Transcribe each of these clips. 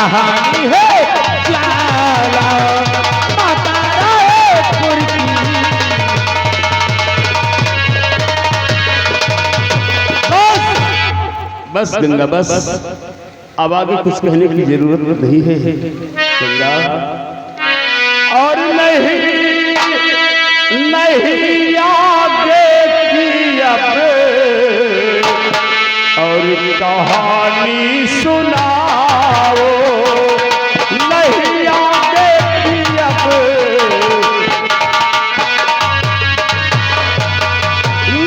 कहानी है ज्वाला माता रायपुर की। बस गंगा बस, अब आगे कुछ कहने की जरूरत नहीं है गंगा। और नहीं नहीं आगे की अब और कहानी सुनाओ, नहीं आगे की अब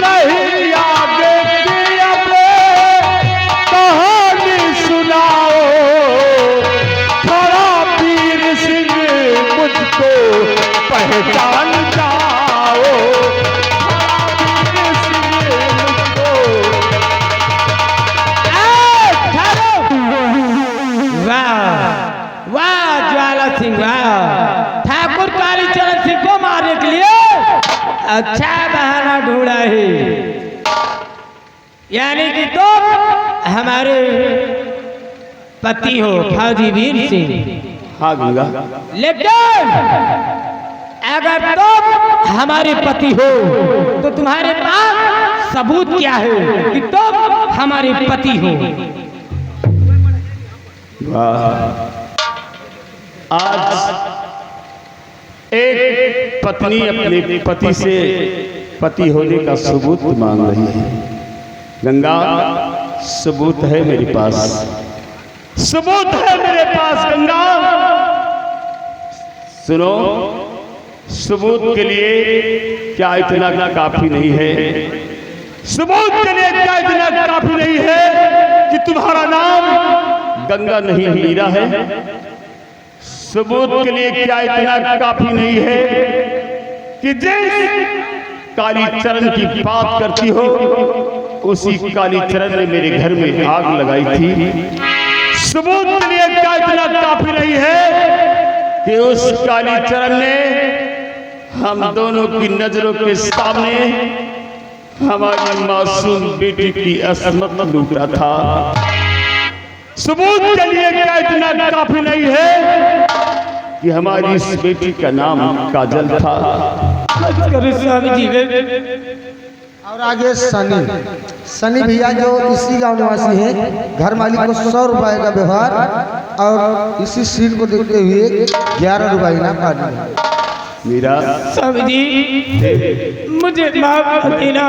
नहीं आगे की अब कहानी सुनाओ, खड़ा वीर सिंह मुझको पहचान जाओ, खड़ा वीर सिंह मुझको। वाह वाह ज्वाला सिंह वाह, ठाकुर कालीचरण सिंह को मारने के लिए अच्छा बहाना ढूंढा है। यानी कि तुम हमारे पति हो फौजी वीर सिंह। हाँ गंगा, लेकिन अगर तुम हमारे पति हो तो तुम्हारे पास सबूत क्या है कि तुम हमारे पति हो? आज एक पत्नी अपने पति से पति होने का सबूत मांग रही है। गंगा सबूत है मेरे पास, सबूत है मेरे पास गंगा। सुनो, सबूत के लिए क्या इतना काफी नहीं है? सबूत के लिए क्या इतना काफी नहीं है कि तुम्हारा नाम गंगा नहीं मीरा है? सबूत के लिए क्या इतना काफी नहीं है कि जिस कालीचरण की बात करती हो उसी कालीचरण ने मेरे घर में आग लगाई थी? सबूत के लिए क्या इतना काफी नहीं है कि उस कालीचरण ने हम दोनों की नजरों के सामने हमारी मासूम बेटी की असमत लूटा था? सबूत के लिए क्या इतना काफी नहीं है कि हमारी इस बेटी का नाम काजल था? और आगे सनी भैया जो इसी गांव निवासी हैं, घर मालिक को 100 रुपए का व्यवहार और इसी सीन को देखते हुए 11 रुपए इनाम काटना। मीरा स्वामी जी मुझे माफ कर देना।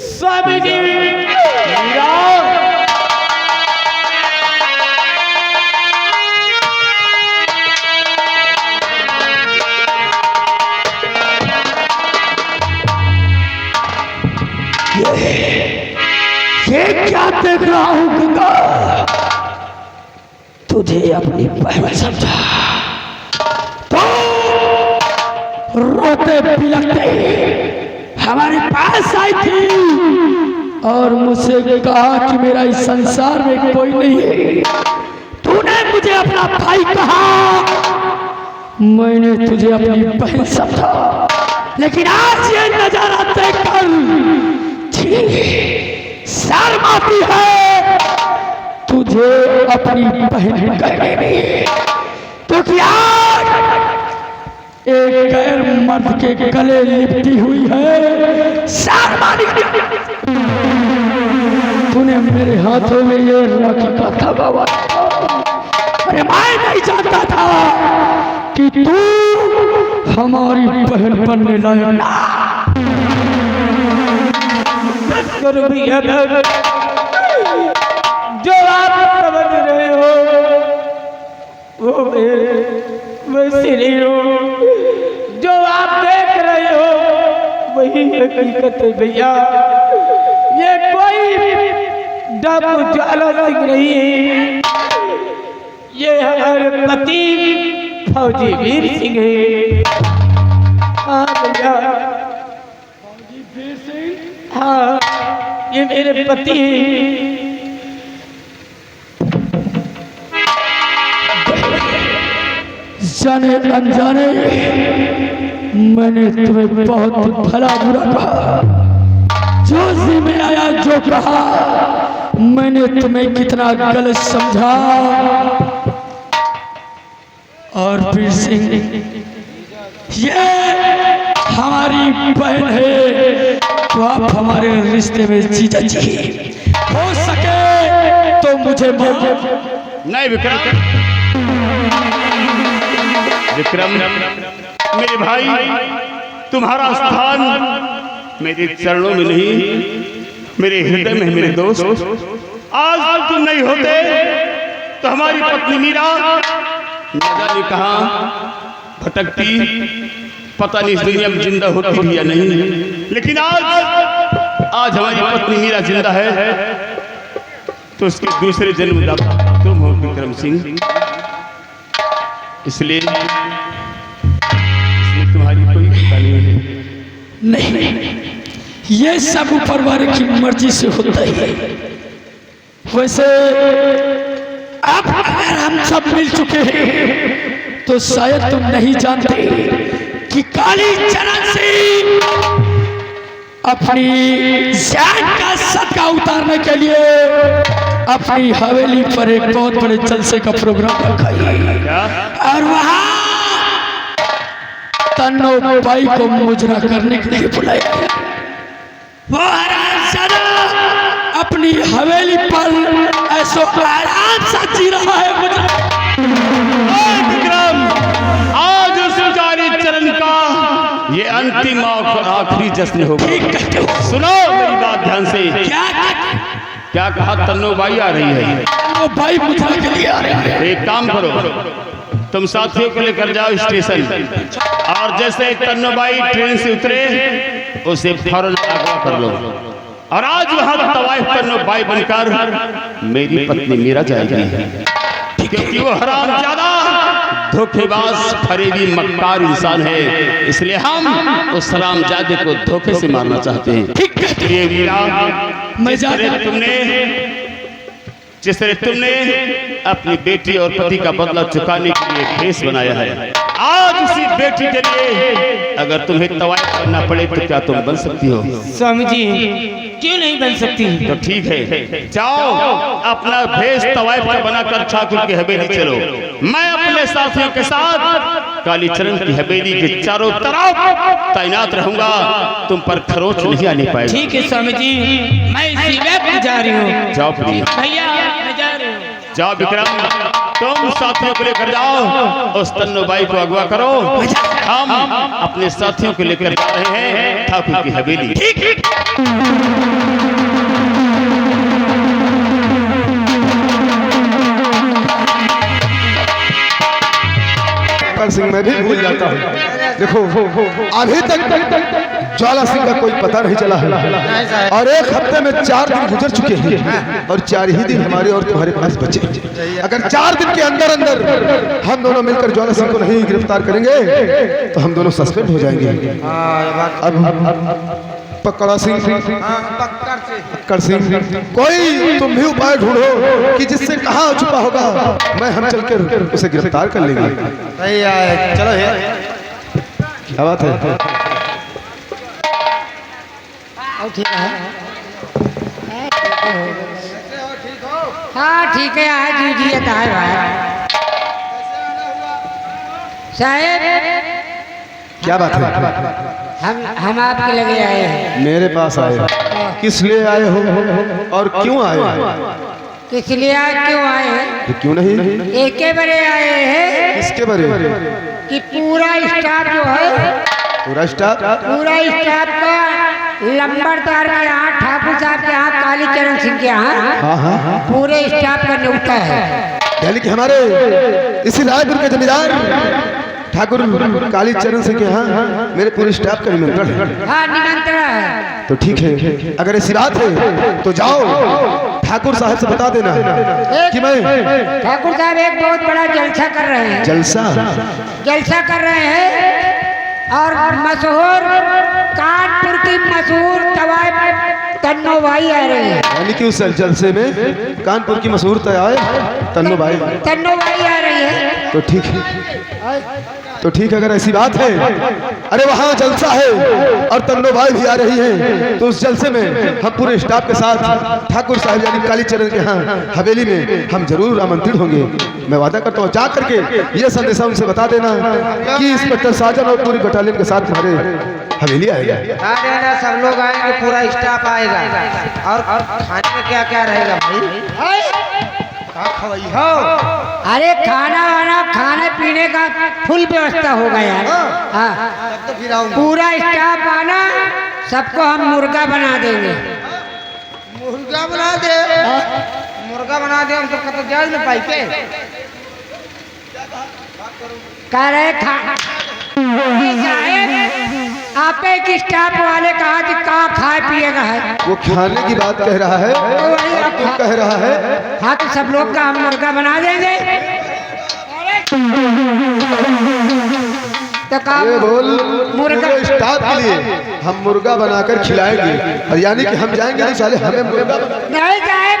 स्वामी जी मीरा ये क्या देख रहा हूं गंगा? तुझे अपनी बहन समझा तो रोते बिलखते हमारे पास आई थी और मुझसे कहा कि मेरा इस संसार में कोई नहीं है। तूने मुझे अपना भाई कहा, मैंने तुझे अपनी बहन समझा, लेकिन आज ये नजारा देखकर शर्म आती है तुझे अपनी बहन कहने में, क्योंकि आज एक गैर मर्द के गले लिपटी हुई है। शर्म आनी तूने मेरे हाथों में ये राखी का धागा बांधा। अरे मैं नहीं जानता था कि तू हमारी बहन बनने लायक ना। जो आप समझ रहे हो वो वैसे नहीं हो, जो आप देख रहे हो वही हकीकत है भैया। ये कोई डाकू ज्वाला सिंह नहीं है, ये हमारे पति फौजी वीर सिंह है। हाँ भैया, फौजी वीर सिंह, हाँ ये मेरे पति हैं। जाने अनजाने मैंने तुम्हें बहुत भला बुरा कहा, जो जी में आया जो कहा मैंने तुम्हें कितना गलत समझा। और वीर सिंह, ये हमारी बहन है, तो आप हमारे रिश्ते में जीजा जी हो सके तो मुझे नहीं विक्रम, मेरे भाई, तुम्हारा स्थान मेरे चरणों में नहीं, मेरे हृदय में। मेरे दोस्त, आज तुम नहीं होते तो हमारी पत्नी मीरा न जाने कहाँ भटकती, पता नहीं इस दुनिया में जिंदा होती भी या नहीं। लेकिन आज हमारी पत्नी मीरा जिंदा है, तो उसके दूसरे जन्मदाता तुम हो विक्रम सिंह। इसलिए तुम्हारी कोई चिंता नहीं है। नहीं, ये सब ऊपर वाले की मर्जी से होता ही है। वैसे अब अगर हम सब मिल चुके हैं तो शायद तुम नहीं जानते कि काली चरण सिंह अपनी जान का सदका उतारने के लिए अपनी हवेली पर एक बहुत बड़े जलसे का प्रोग्राम रखा है, और वहां तन्नो बाई को मुजरा करने के लिए बुलाया गया। वो हरामजादा अपनी हवेली पर ऐसो आराम से जी रहा है। विक्रम, आज उस काली चरण का ये अंतिम और आखिरी जश्न होगा। सुनो मेरी बात ध्यान से। क्या कहा? तन्नो बाई आ रही है। तन्नो बाई मुजरा के लिए आ रही है। एक काम करो, तुम साथियों को लेकर जाओ स्टेशन, और जैसे तन्नो बाई ट्रेन से उतरे उसे फौरन अगवा कर लो। और आज वहां तवाइफ तन्नो बाई बनकर मेरी पत्नी मीरा जाएगी, क्योंकि वो हरामजादा धोखेबाज फरेबी मक्कार इंसान है। इसलिए हम उस हरामजादे को धोखे से मारना चाहते हैं। ठीक है। ये मीरा, जिस तरह तुमने अपनी बेटी और पति का बदला चुकाने के लिए भेष बनाया है, आज उसी बेटी के लिए अगर तुम्हें तवाइफ करना पड़े तो क्या तुम बन सकती हो? स्वामी जी, क्यों नहीं बन सकती? तो ठीक है, जाओ अपना भेष तवाइफ का बनाकर ठाकुर की हवेली चलो। मैं अपने साथियों के साथ कालीचरण की हवेली के चारों तरफ तैनात रहूंगा, तुम पर खरोच नहीं आने पाएगा। ठीक है स्वामी जी, मैं इसी वक्त जा रही हूँ। जाओ प्रिय, भैया मैं जा रही हूँ। जाओ विक्रम, तुम साथियों को लेकर जाओ, उस तन्नो बाई को अगवा करो। हम अपने साथियों को लेकर जा रहे हैं ठाकुर की हवेली। ठीक। सिंह मैं भी भूल जाता हूँ। देखो अभी तक ज्वाला सिंह का कोई पता नहीं चला है, और एक हफ्ते में 4 दिन गुजर चुके हैं, और 4 ही दिन हमारे और तुम्हारे पास बचे। अगर 4 दिन के अंदर अंदर हम दोनों मिलकर ज्वाला सिंह को नहीं गिरफ्तार करेंगे तो हम दोनों सस्पेंड हो जाएंगे। अब पकड़ा सिंह, पकड़ सिंह, कोई तुम भी उपाय ढूंढो कि जिससे कहाँ छुपा होगा, मैं हम चलकर उसे गिरफ्तार कर लेंगे। चलो क्या बात है? हाँ ठीक है, आज जी है भाई साहेब। क्या बात है? हम आपके लगे आए हैं। मेरे पास आए? किस लिए आए हो और क्यों आए? किस लिए क्यों आए हैं? क्यों नहीं? एक के बरे आए हैं। किसके बारे? कि पूरा स्टाफ जो है, पूरा स्टाफ का लंबरदार के यहाँ, ठाकुर साहब के यहाँ, कालीचरण सिंह के यहाँ, हाँ, पूरे स्टाफ का न्योता है। यानी कि हमारे इसी रायपुर के जमींदार ठाकुर कालीचरण सिंह के यहाँ मेरे पूरे स्टाफ का निमंत्रण है। हाँ निमंत्रण है। तो ठीक है, अगर ऐसी बात है तो जाओ ठाकुर साहब से बता देना कि मैं ठाकुर साहब एक बहुत बड़ा जलसा कर रहे हैं। जलसा कर रहे हैं, और मशहूर कानपुर की मशहूर तवाइफ तन्नो बाई आ रही है। यानी कि उस जलसे में कानपुर की मशहूर तवाइफ तन्नो बाई आ रही है। तो ठीक है, तो ठीक है, अगर ऐसी बात है, अरे वहाँ जलसा है और तन्नो भाई भी आ रही हैं, तो उस जलसे में हम पूरे स्टाफ के साथ ठाकुर साहब यानी कालीचरण के यहाँ हवेली में हम जरूर आमंत्रित होंगे। मैं वादा करता हूँ, जा करके ये संदेशा उनसे बता देना कि इंस्पेक्टर साजन और पूरी बटालियन के साथ तुम्हारे हवेली आएगा। सब लोग आएंगे, पूरा स्टाफ आएगा। और खाने में क्या क्या रहेगा भाई? हो अरे खाना वाना खाने पीने का फुल व्यवस्था होगा यार। हाँ तो फिर आऊंगा। पूरा स्टाफ आना, सबको हम मुर्गा बना देंगे। मुर्गा बना दे, मुर्गा बना दे, हम तो कत जाए ना पाई के कह रहे आप एक स्टाफ वाले कहा कि कहा खाए पिएगा है। वो खाने की बात कह रहा है, तो कह रहा है। हाँ तो सब लोग का हम मुर्गा बना देंगे। तो ये बोल, मुर्गा पूरे स्टाफ के लिए हम मुर्गा बनाकर खिलाएंगे, और यानी कि हम जाएंगे नहीं साले, हमें मुर्गा नहीं जाए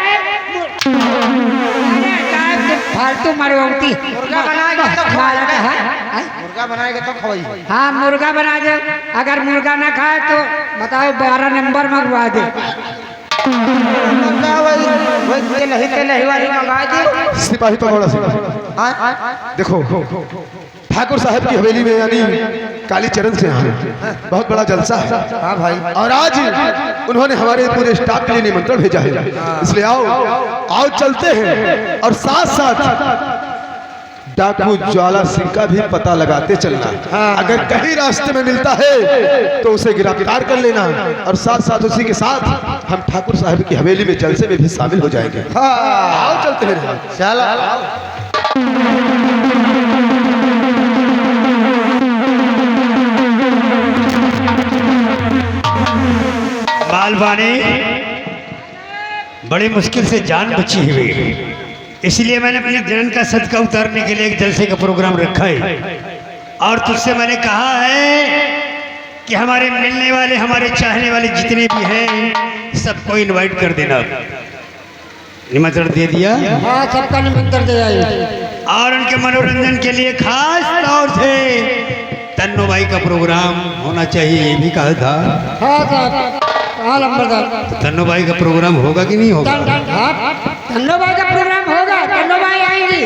फालतू मरवती। मुर्गा बनाएगा तो खवाएगा। मुर्गा बनाएगा तो खवाई। हाँ मुर्गा बना दे, अगर मुर्गा ना खाए तो बताओ 12 नंबर मंगवा दे। सिपाही पकौड़ा सिपाही। देखो ठाकुर साहब की हवेली में यानी कालीचरण से यहाँ बहुत बड़ा जलसा है। हाँ भाई। और आज उन्होंने हमारे पूरे स्टाफ के लिए निमंत्रण भेजा है, इसलिए आओ आओ चलते हैं, और साथ साथ डाकू ज्वाला सिंह का भी पता लगाते चलना। अगर कहीं रास्ते में मिलता है तो उसे गिरफ्तार कर लेना, और साथ साथ उसी के साथ हम ठाकुर साहब की हवेली में जलसे में भी शामिल हो जाएंगे। आओ चलते हैं। चलो मालवानी बड़ी मुश्किल से जान बची हुई, इसलिए मैंने अपने जन्म का सदका उतारने के लिए एक जलसे का प्रोग्राम रखा है। और तुझसे मैंने कहा है कि हमारे मिलने वाले, हमारे चाहने वाले जितने भी हैं, सबको इनवाइट कर देना। निमंत्रण दे दिया? हाँ सबका निमंत्रण दे आइए। और उनके मनोरंजन के लिए खास तौर से तन्नो भाई का प्रोग्राम होना चाहिए, ये भी कहा था। हाँ साहब, हाँ नंबरदार। तन्नो भाई का प्रोग्राम होगा कि नहीं होगा? तन्नो भाई का प्रोग्राम होगा, तन्नो भाई आएंगी।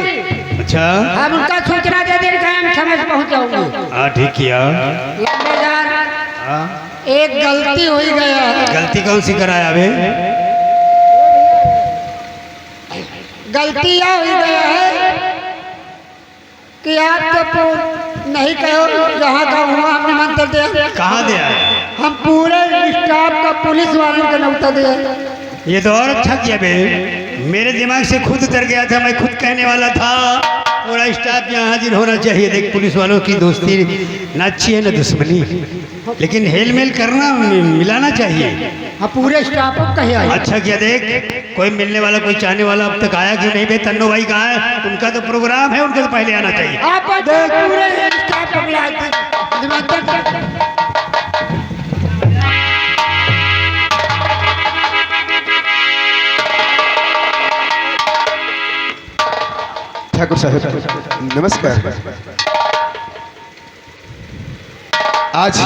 अच्छा, हम उनका सूचना दे देंगे, हम समय से पहुँच जाऊंगी। हाँ ठीक किया। नंबरदार हाँ? एक गलती हो ही गया है। गलती कौन सी कराया अबे? गलती यह हो गया है कि आप तो नहीं कहो जहाँ का हुआ हम निमंत्रण दिया। कहाँ दिया? हम पूरे स्टाफ का पुलिस वालों को न्योता दिया। ये तो और अच्छा किया बे, मेरे दिमाग से खुद उतर गया था, मैं खुद कहने वाला था पूरा स्टाफ यहाँ हाजिर होना चाहिए। देख पुलिस वालों की दोस्ती ना अच्छी है ना दुश्मनी, लेकिन हेल मेल करना, मिलाना चाहिए। हाँ पूरे स्टाफ को कहे आए। अच्छा किया। देख कोई मिलने वाला, कोई चाहने वाला अब तक आया क्यों नहीं बे? तन्नो भाई कहाँ है? उनका तो प्रोग्राम है, उनको तो पहले आना चाहिए। आप पूरे स्टाफ को बुलाए थे, निमंत्रण। ठाकुर साहब नमस्कार। आज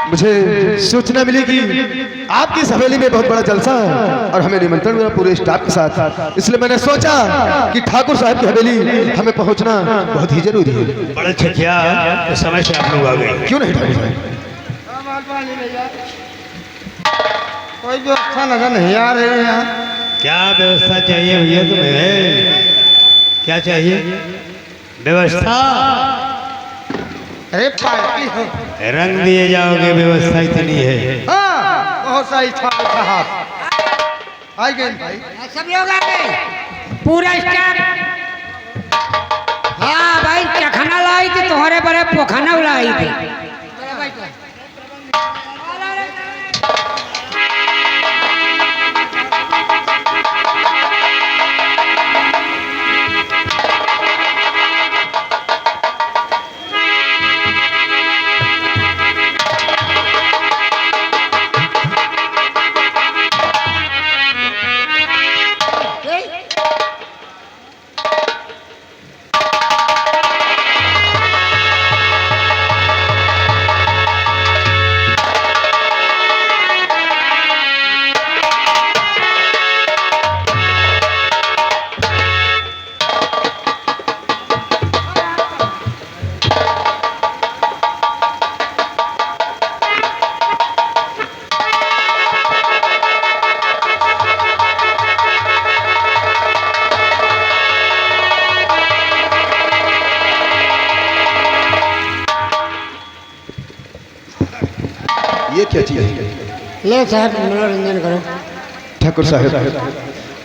मुझे सूचना मिली कि आपकी इस हवेली में बहुत बड़ा जलसा है और हमें निमंत्रण मिला पूरे स्टाफ के साथ, इसलिए मैंने सोचा कि ठाकुर साहब की हवेली हमें पहुंचना बहुत ही जरूरी है। बड़ा अच्छा किया, तो समय से आप लोग आ गए। क्यों नहीं ठाकुर साहब? कोई व्यवस्था नजर नहीं आ रही है यहाँ। क्या व्यवस्था चाहिए भैया तुम्हें? क्या चाहिए व्यवस्था? अरे पार्टी हो, रंग दिए जाओगे, व्यवस्था इतनी है। हाँ बहुत सही साहब। आ गए भाई, सब लोग आ गए, पूरा स्टाफ। हाँ भाई चखना लाई थी, तुम्हारे बड़े पोखना लाई थी। ये क्या चीज है? ले साहब मनोरंजन करो। ठाकुर साहब,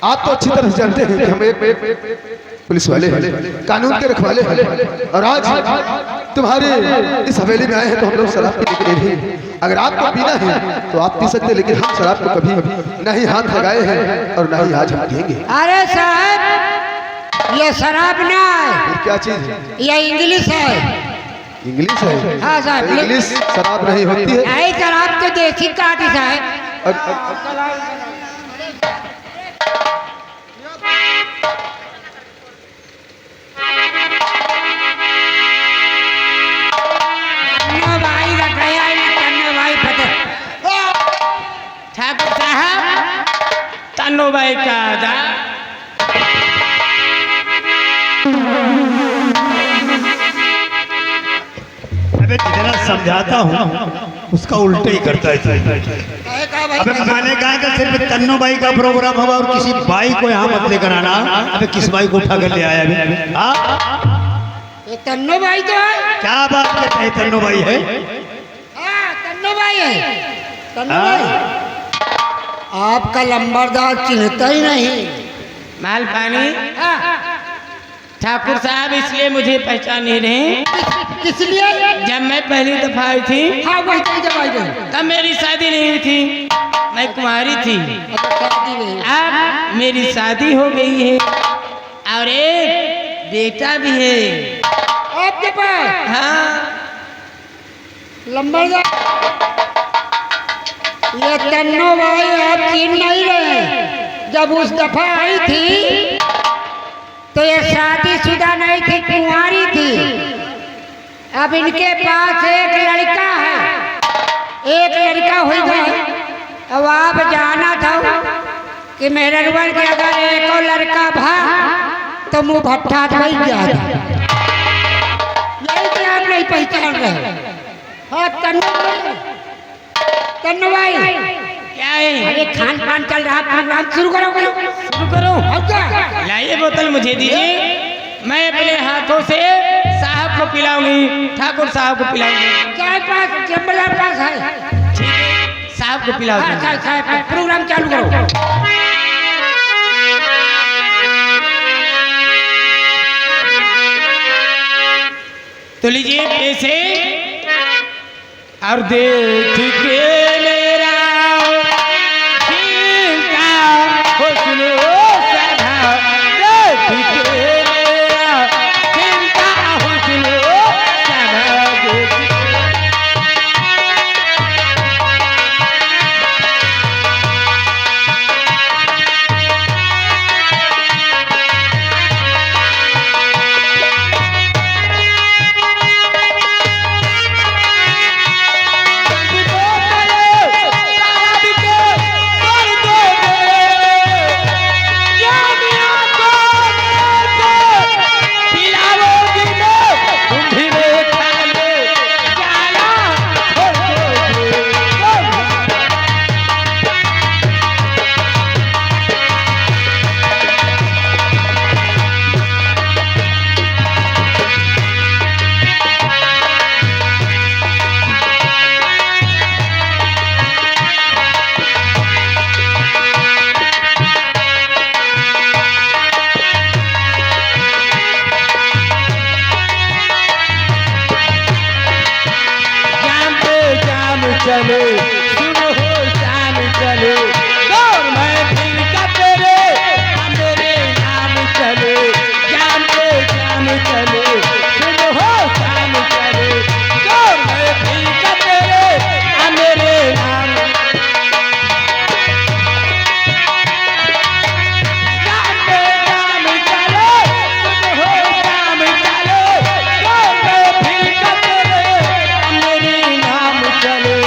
आप तो अच्छी तरह से जानते हैं कि हम एक पुलिस वाले हैं, कानून के रखवाले हैं, और आज तुम्हारे इस हवेली में आए हैं तो हम लोग शराब पीने के लिए नहीं। अगर आपको पीना है तो आप पी सकते हैं, लेकिन हम शराब को कभी नहीं हाथ लगाए हैं और ना ही आज हम पिएंगे। अरे साहब ये शराब ना है, फिर क्या चीज है? ये इंग्लिश है। इंग्लिश है? हाँ साहब, इंग्लिश शराब नहीं होती है। नहीं शराब तो देसी काटी साहब। ठाकुर साहब तन्नो भाई का आदा। अबे जितना समझाता हूँ उसका उल्टे ही करता है। अबे मैंने कहा कि सिर्फ तन्नो भाई का प्रोग्राम होगा और किसी भाई को यहाँ मत लेकर आना। अबे किस भाई को उठा कर ले आया अभी? हाँ ये तन्नो भाई तो है। क्या बात करते हैं? तन्नो भाई है? हाँ तन्नो भाई है। तन्नो भाई आपका लंबरदार चिन्हता ही नहीं। माल पानी हाँ। ठाकुर साहब इसलिए मुझे पहचान नहीं रहे। किस लिए? जब मैं पहली दफा आई थी हाँ वही तो जब आई गई। तब मेरी शादी नहीं हुई थी, मैं कुंवारी थी। शादी में अब मेरी शादी हो गई है और एक बेटा भी है। आपके पास? हाँ लंबरदार ये तन्नो भाई आप चिन्ह नहीं रहे। जब उस दफा आई थी तो ये शादीशुदा नहीं थी, कुंवारी थी। अब इनके पास एक लड़का है, एक लड़का हो गया। अब आप जाना था कि मेरे रुबन के अगर एक और लड़का भा तो मुँह भट्ठा भाई गया। यही आप नहीं पहचान रहे। हाँ तन्नो भाई क्या है? अरे खान पान चल रहा, प्रोग्राम शुरू करो। शुरू करो। लाइए बोतल मुझे दीजिए, मैं अपने हाथों से साहब को पिलाऊंगी, ठाकुर साहब को पिलाऊंगी। चाय पास जम्बलार पास है। ठीक है साहब को पिलाओ। प्रोग्राम चालू करो। तो लीजिए पैसे और देख के मेरा खिलता हुस्न सदा, देख के मेरा खिलता हुस्न सदा, देख के। चले सुबह हो शाम चले, दौर महफिल का तेरे मेरे नाम चले, जाम पे जाम चले सुबह हो शाम चले, दौर महफिल का तेरे मेरे नाम, जाम पे जाम चले सुबह हो शाम चले, दौर महफिल का तेरे मेरे नाम चले।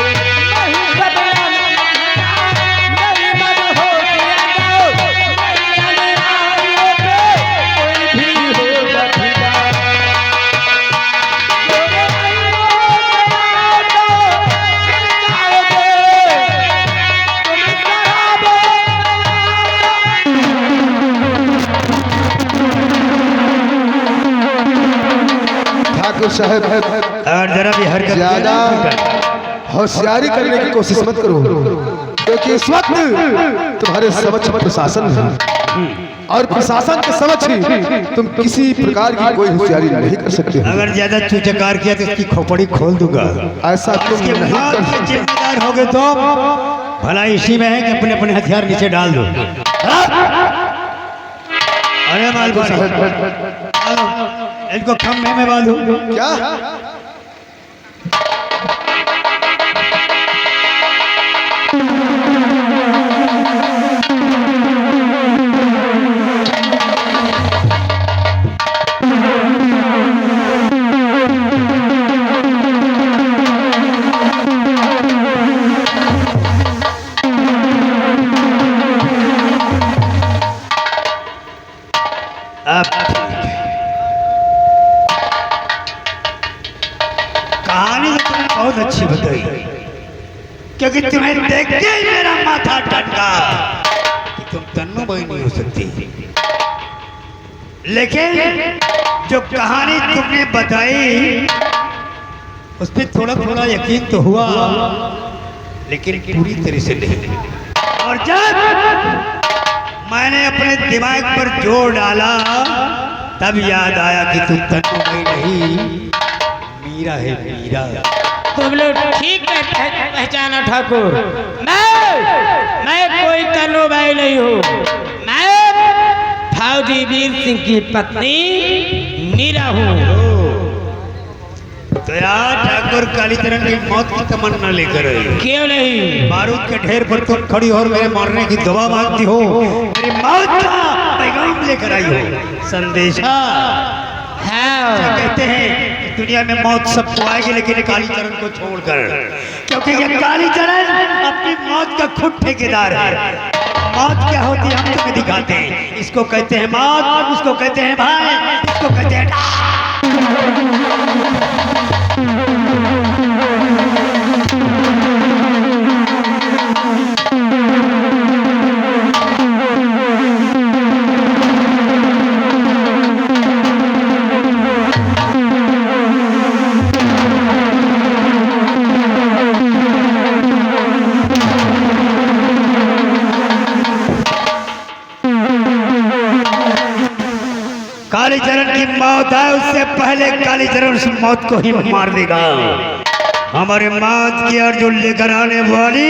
ठाकुर साहब और जरा भी हरकत ज्यादा होशियारी करने की कोशिश मत करो, क्योंकि इस वक्त तुम्हारे समक्ष प्रशासन है और प्रशासन के समक्ष ही तुम किसी प्रकार की कोई होशियारी नहीं कर सकते हो। अगर ज्यादा चूचकार किया तो इसकी खोपड़ी खोल दूंगा। ऐसा तुम इसके नहीं बाद कर से सकते। जिम्मेदार होगे तो भला इसी में है कि अपने अपने हथियार नीचे डाल दो। अरे मालवाड़ी, इनको खम्भे में बांधो। क्या अब कहानी तो तुमने बहुत अच्छी बताई, क्योंकि तुम्हें देख के ही मेरा माथा ठंडा कि तुम तन्नू भाई नहीं हो सकती। लेकिन जो कहानी तुमने बताई उस पर थोड़ा थोड़ा यकीन तो हुआ, लेकिन पूरी तरह से नहीं। और जब मैंने अपने दिमाग पर जोर डाला तब याद आया कि तुम तन्नू भाई नहीं, मीरा है मीरा। तुम लोग ठीक पहचाना ठाकुर। मैं कोई तन्नू भाई नहीं हूँ, मैं फौजी वीर सिंह की पत्नी मीरा हूँ। तो यार ठाकुर कालीचरण की मौत की तमन्ना लेकर आई। क्यों नहीं? बारूद के ढेर पर तुम खड़ी हो और मेरे मारने की दुआ मांगती हो, मेरी मौत का पैगाम लेकर आई हो, संदेशा। हाँ। कहते हैं कि दुनिया में मौत सबको आएगी, लेकिन कालीचरण को छोड़कर, क्योंकि ये कालीचरण अपनी मौत का खुद ठेकेदार है। मौत क्या होती है हम तुम्हें दिखाते हैं। इसको कहते हैं मौत, उसको कहते हैं भाई, इसको कहते हैं कालीचरण की मौत है, उससे पहले कालीचरण उस मौत को ही मार देगा। हमारे मौत की और जो लेकर आने वाली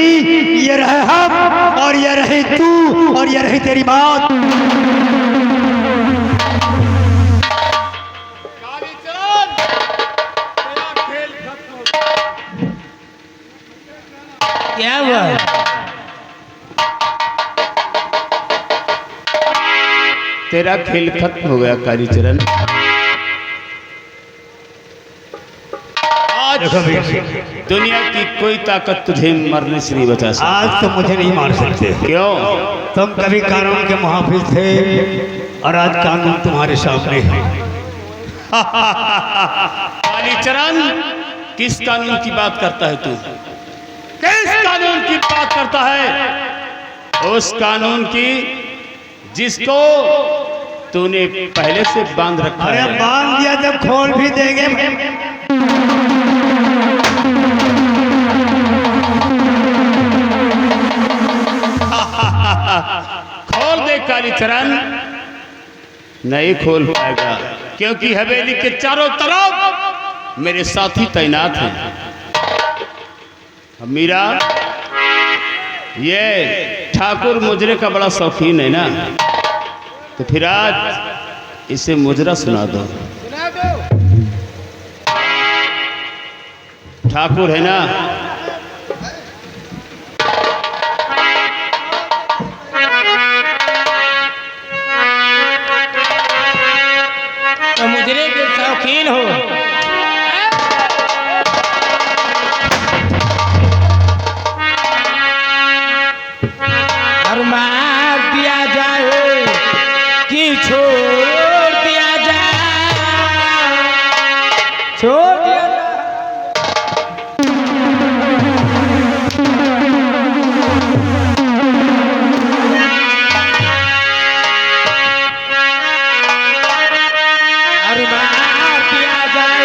ये रहे हम, और ये रहे तू, और ये रही तेरी मौत। क्या हुआ? तेरा खेल खत्म हो गया कालीचरण। आज दुनिया की कोई ताकत तुझे मरने से नहीं बचा सकती। आज तो मुझे नहीं मार सकते। क्यों? तुम कभी कानून के मुहाफिज थे और आज कानून तुम्हारे सामने है। कालीचरण, किस कानून की बात करता है तू? किस कानून की बात करता है? उस कानून की जिसको तूने पहले से बांध रखा अरे है। बांध दिया जब खोल भी देंगे। खोल दे कालीचरण। नहीं खोल पाएगा, क्योंकि हवेली के चारों तरफ मेरे साथी तैनात हैं। मीरा, ये ठाकुर मुजरे का बड़ा शौकीन है ना, तो फिर आज इसे मुजरा सुना दो। ठाकुर है ना? तो मुजरे के शौकीन हो। और मार दिया जाए कि छोड़ दिया जाए, छोड़ दिया जाए। और मार दिया जाए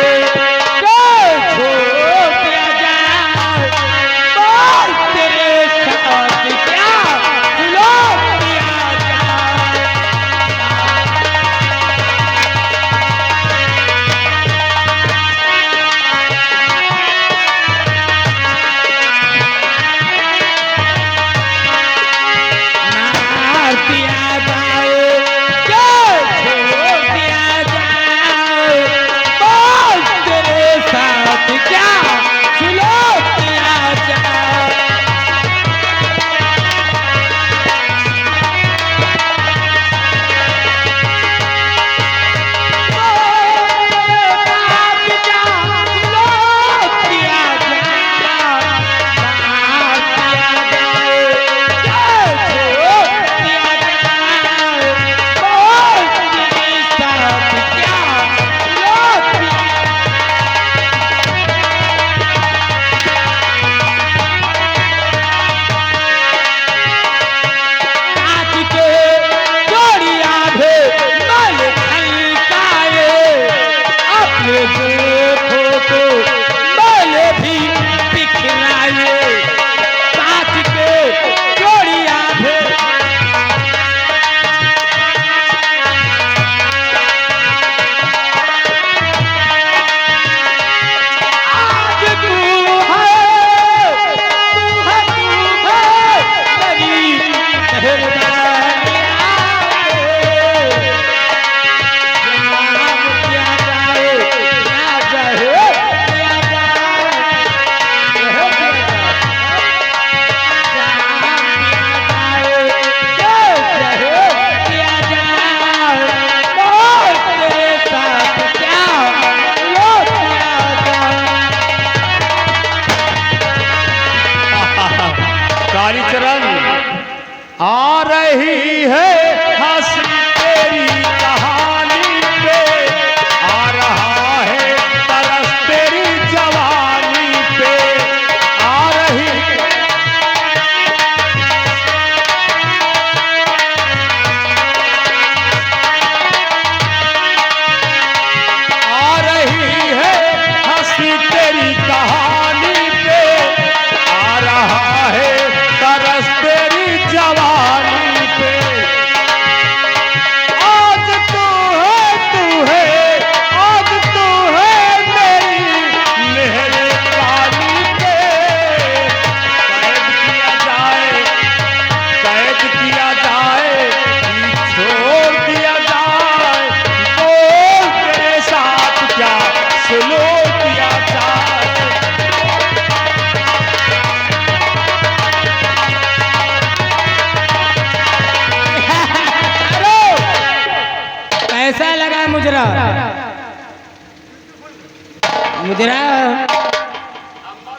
मुजरा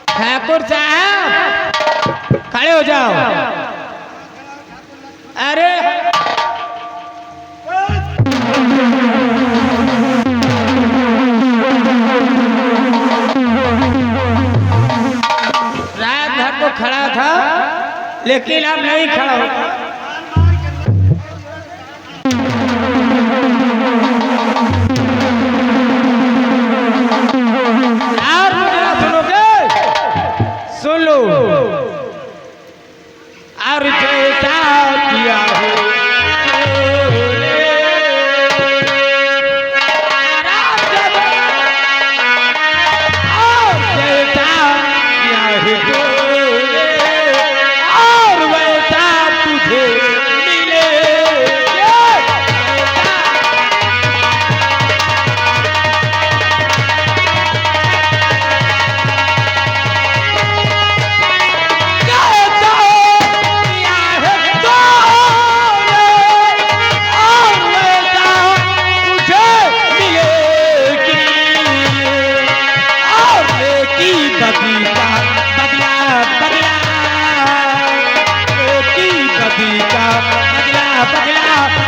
ठाकुर साहब खड़े हो जाओ। अरे रात भर को खड़ा था लेकिन अब नहीं खड़ा होता। यार मेरा सुनोगे? सुन लो। और जैसा किया हो और वैसा तुझे मिले।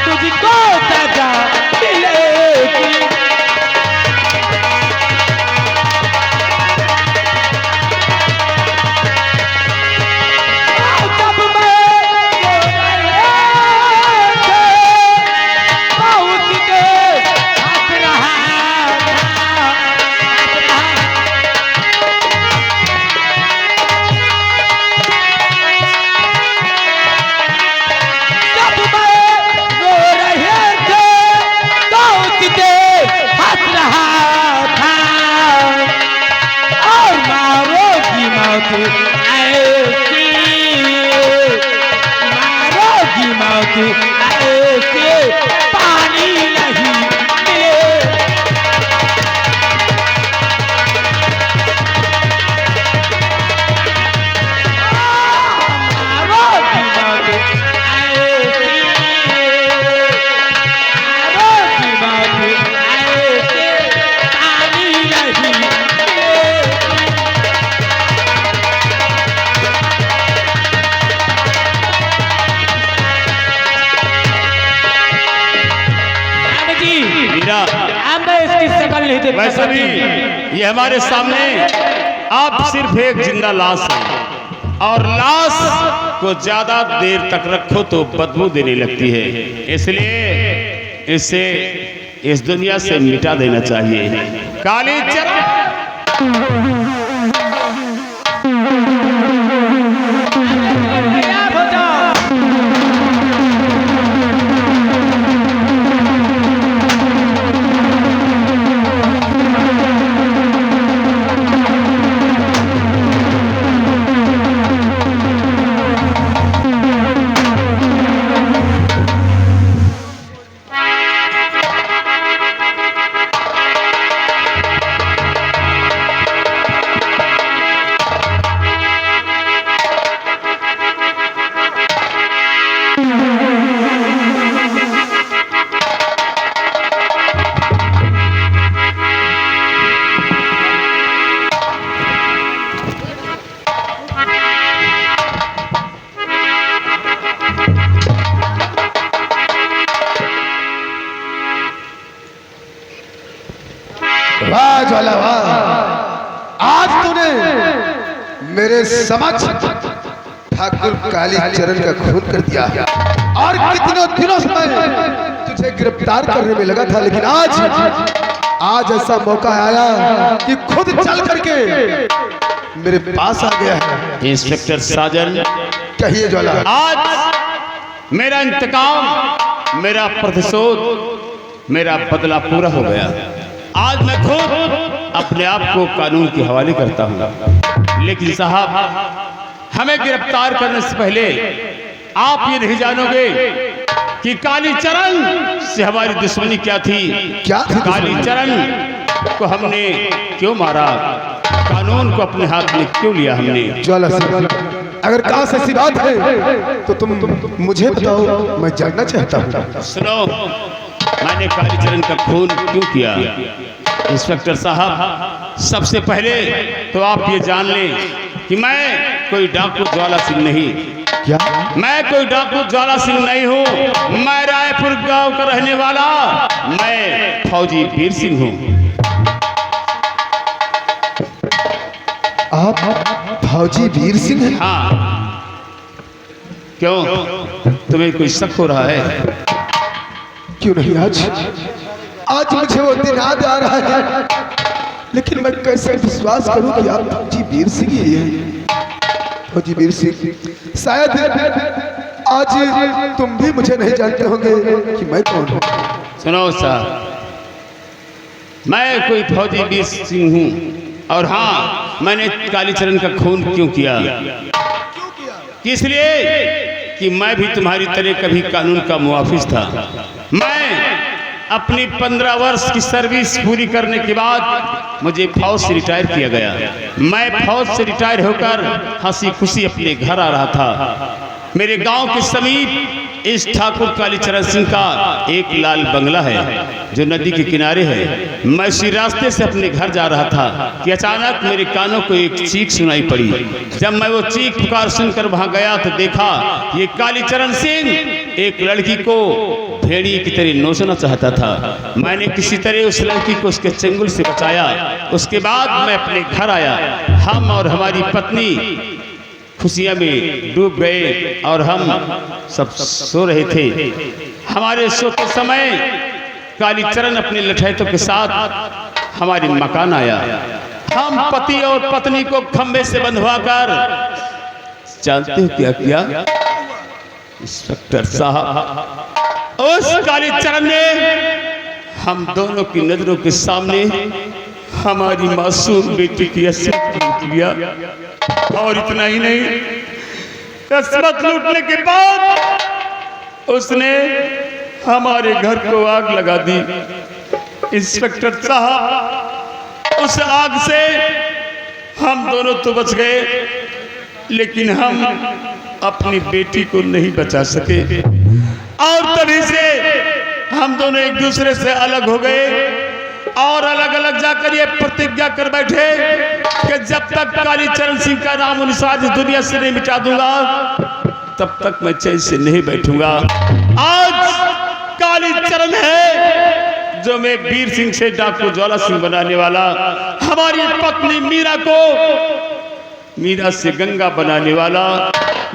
तुझको सजा मिलेगी। जब बहुत के हंस रहा ऐसे पानी नहीं मिले। वैसे भी ये हमारे सामने आप सिर्फ एक जिंदा लाश है और लाश को ज्यादा देर तक रखो तो बदबू देने लगती है, इसलिए इसे इस दुनिया से मिटा देना चाहिए। कालीचरण वाह ज्वाला वाह, आज तूने मेरे समक्ष ठाकुर कालीचरण का खून कर दिया और कितने दिनों से मैं तुझे गिरफ्तार करने में लगा था, लेकिन आज ऐसा मौका आया कि खुद चल करके मेरे पास आ गया है। इंस्पेक्टर साजन, कहिए ज्वाला। आज मेरा इंतकाम, मेरा प्रतिशोध, मेरा बदला पूरा हो गया। आज मैं खुद अपने आप को कानून के हवाले करता हूँ, लेकिन साहब हमें गिरफ्तार करने से पहले आप ये नहीं जानोगे कि कालीचरण से हमारी दुश्मनी क्या थी। क्या थी? कालीचरण को हमने क्यों मारा, कानून को अपने हाथ में क्यों लिया हमने। ज्वाला अगर काश ऐसी बात है तो तुम मुझे बताओ, मैं जानना चाहता हूँ। सुनो, मैंने कालीचरण का खून क्यों किया। इंस्पेक्टर साहब, सबसे पहले तो आप ये जान लें कि मैं कोई डाकू ज्वाला सिंह नहीं। क्या? मैं कोई डाकू ज्वाला सिंह नहीं हूँ। मैं रायपुर गांव का रहने वाला मैं फौजी वीर सिंह हूँ। आप फौजी वीर सिंह हैं? हाँ, क्यों तुम्हें कोई शक हो रहा है? क्यों नहीं? आज मुझे वो दिन याद आ रहा है, लेकिन मैं कैसे विश्वास करूं कि आप फौजी वीर सिंह ही हैं? फौजी वीर सिंह, शायद आज तुम भी मुझे नहीं जानते होंगे कि मैं कौन हूँ। सुनो साहब, मैं कोई फौजी वीर सिंह हूँ, और हाँ, मैंने कालीचरण का खून क्यों किया? इसलिए कि मैं भी तुम्हारी तरह कभी कानून का मुआफिज था। मैं अपनी 15 वर्ष की सर्विस पूरी करने के बाद मुझे फौज से रिटायर किया गया। मैं फौज से रिटायर होकर हंसी खुशी अपने घर आ रहा था। मेरे गांव के समीप इस ठाकुर कालीचरण सिंह का एक लाल बंगला है जो नदी के किनारे है। मैं उसी रास्ते से अपने घर जा रहा था कि अचानक मेरे कानों को एक चीख सुनाई पड़ी। जब मैं वो चीख पुकार सुनकर वहां गया तो देखा ये कालीचरण सिंह एक लड़की को भेड़िए की तरह नोचना चाहता था। मैंने किसी तरह उस लड़की को उसके चंगुल से बचाया। उसके बाद मैं अपने घर आया। हम और हमारी पत्नी खुशियां में डूब गए और हम सब सो रहे थे। हमारे सोते समय कालीचरण अपने लठैतों के साथ हमारे मकान आया। हम पति और पत्नी को खंबे से बंधवाकर, जानते हो क्या किया? इंस्पेक्टर साहब, उस कालीचरण ने हम दोनों की नजरों के सामने हमारी मासूम बेटी की अस्मत लूट लिया। और इतना ही नहीं, अस्मत लूटने के बाद उसने हमारे घर को आग लगा दी। इंस्पेक्टर साहब, उस आग से हम दोनों तो बच गए, लेकिन हम अपनी बेटी को नहीं बचा सके। और तभी से हम दोनों एक दूसरे से अलग हो गए और अलग अलग जाकर ये प्रतिज्ञा कर बैठे कि जब तक कालीचरण सिंह का नाम निशान इस दुनिया से नहीं मिटा दूंगा, तब तक मैं चैन से नहीं बैठूंगा। आज कालीचरण है जो मैं वीर सिंह से डाकू ज्वाला सिंह बनाने वाला, हमारी पत्नी मीरा को मीरा से गंगा बनाने वाला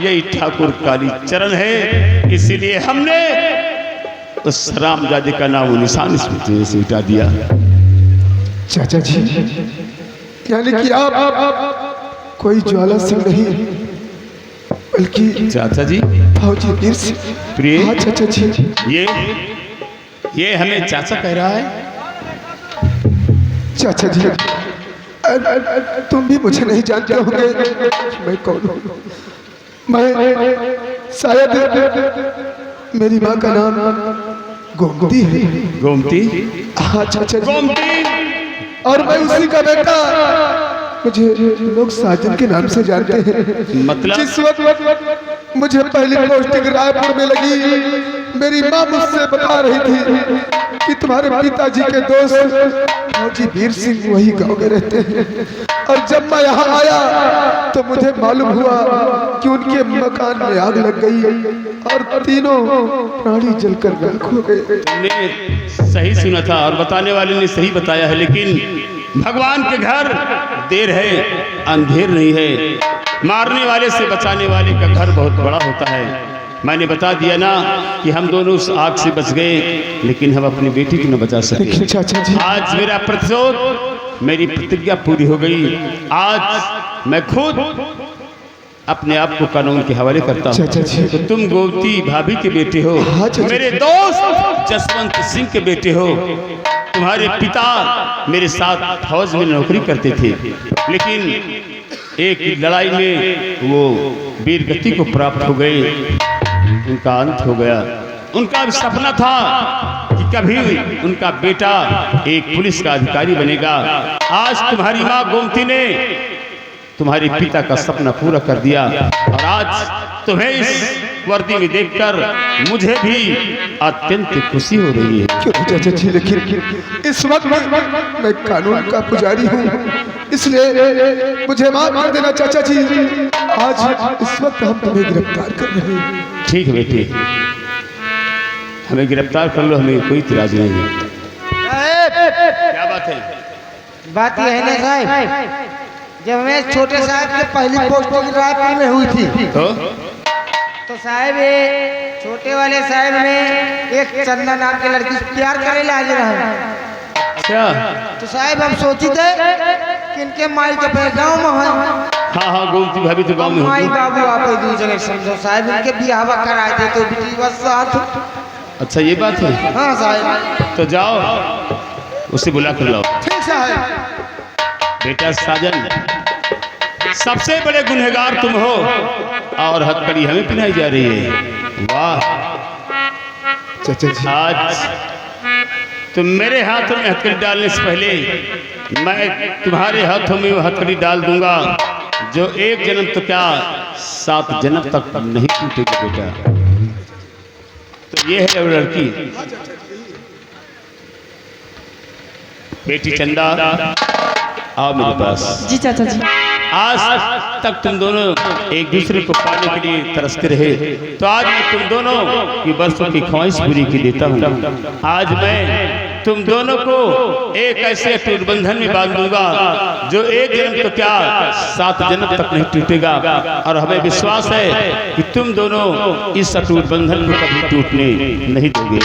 यही ठाकुर कालीचरण है। इसीलिए हमने उस रामजादे का नाम निशान इस पृथ्वी से मिटा दिया। चाचा जी, यानी कि आप कोई ज्वाला सिंह नहीं बल्कि चाचा जी फौजी वीर सिंह। प्रिय, हाँ चाचा जी, ये हमें चाचा कह रहा है। चाचा जी, तुम भी मुझे नहीं जानते होंगे मैं कौन हूँ। मैं शायद मेरी माँ का नाम गोमती है। गोमती? हाँ चाचा जी, गोमती, और मैं उसी का बेटा। मुझे लोग साजन के नाम से जानते हैं। मतलब? जिस वक्त मुझे पहली पोस्टिंग रायपुर में लगी, मेरी माँ मुझसे बता रही थी कि तुम्हारे पिताजी के दोस्त फौजी वीर सिंह वही गांव में रहते हैं। और जब मैं यहाँ आया तो मुझे मालूम हुआ कि उनके मकान में आग लग गई और तीनों प्राणी जलकर राख हो गए। तुमने सही सुना था और बताने वाले ने सही बताया है, लेकिन भगवान के घर देर है अंधेर नहीं है। मारने वाले से बचाने वाले का घर बहुत बड़ा होता है। मैंने बता दिया ना कि हम दोनों उस आग से बच गए, लेकिन हम अपनी बेटी को न बचा सके। चाचा जी, आज मेरा प्रतिशोध, मेरी प्रतिज्ञा पूरी हो गई। आज मैं खुद अपने आप को कानून के हवाले करता हूँ। तो तुम गोमती भाभी के बेटे हो, मेरे दोस्त जसवंत सिंह के बेटे हो। तुम्हारे पिता मेरे साथ फौज में नौकरी करते थे, लेकिन एक लड़ाई में वो वीर गति को प्राप्त हो गए, उनका अंत हो गया। उनका भी सपना था कि कभी उनका बेटा एक पुलिस का अधिकारी बनेगा। आज तुम्हारी माँ गोमती ने तुम्हारे पिता का सपना पूरा कर दिया और आज तुम्हें इस वर्दी में देखकर मुझे भी अत्यंत खुशी हो रही है। क्यों चाचा जी, लेकिन इस वक्त मैं कानून का पुजारी हूँ, इसलिए मुझे माफ कर देना चाचा जी। आज इस वक्त हम तुम्हें गिरफ्तार कर रहे हैं। ठीक है बेटे, हमें गिरफ्तार कर लो, हमें कोई इतराज नहीं है। क्या बात है? बात यह है ना साहब, जब मैं छोटे साहब के पहली पोस्टिंग रायपुर में हुई थी तो साहब ये छोटे वाले साहब में एक चंदा नाम की लड़की से प्यार करे लागे रहा। अच्छा, तो साहब हम सोची थे कि इनके माई के पे गाँव में है। हाँ हाँ, गोमती भाभी तो गाँव में माई होगी। बाबू आप दूसरे समझो साहब, इनके बिहाव कराए थे तो बेटी बस साथ। अच्छा ये बात है, हाँ साहब, तो जाओ उसे बुला कर लाओ। ठीक साहब। बेटा साजन, सबसे बड़े गुनहगार तुम हो और हथकड़ी हमें पहनाई जा रही है। वाह चाचा जी, आज तुम मेरे हाथों में हथकड़ी डालने से पहले मैं तुम्हारे हाथों में वो हथकड़ी डाल दूंगा जो एक जन्म तो क्या 7 जन्म तक नहीं टूटेगी बेटा। तो ये है वो लड़की, बेटी चंदा, आओ मेरे पास। जी चाचा जी। आज तक तुम दोनों एक दूसरे को पाने के लिए तरसते रहे, तो आज मैं तुम दोनों की बरसों की ख्वाहिश पूरी की देता हूँ। आज मैं तुम दोनों को एक ऐसे अटूट बंधन में बांध दूंगा जो एक जन्म तो क्या 7 जन्म तक नहीं टूटेगा। और हमें विश्वास है कि तुम दोनों इस अटूट बंधन को कभी टूटने नहीं दोगे।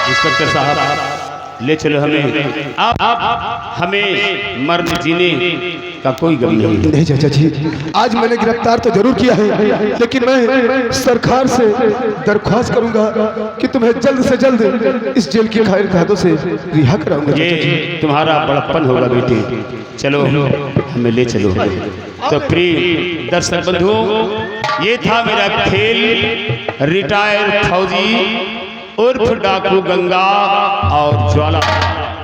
इंस्पेक्टर साहब ले चलो हमें, अब हमें मरने जीने का कोई गम नहीं। नहीं चाचा जी, आज मैंने गिरफ्तार तो जरूर किया है, लेकिन मैं सरकार से दरख्वास्त करूंगा कि तुम्हें जल्द से जल्द इस जेल की खातिर कायदों से रिहा कराऊंगा। ये तुम्हारा बड़प्पन होगा बेटे, चलो हमें ले चलो। तो प्रिय दर्शक बंधुओं, ये था मेरा खेल रिटायर्ड फौजी उर्फ डाकू गंगा और ज्वाला।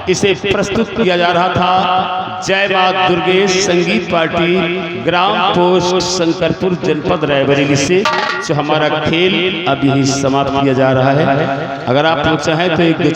इसे प्रस्तुत किया जा रहा था जय मां दुर्गेश संगीत पार्टी, ग्राम पोस्ट शंकरपुर, जनपद रायबरेली से। जो हमारा खेल अभी समाप्त किया जा रहा है। अगर आप लोग चाहें तो एक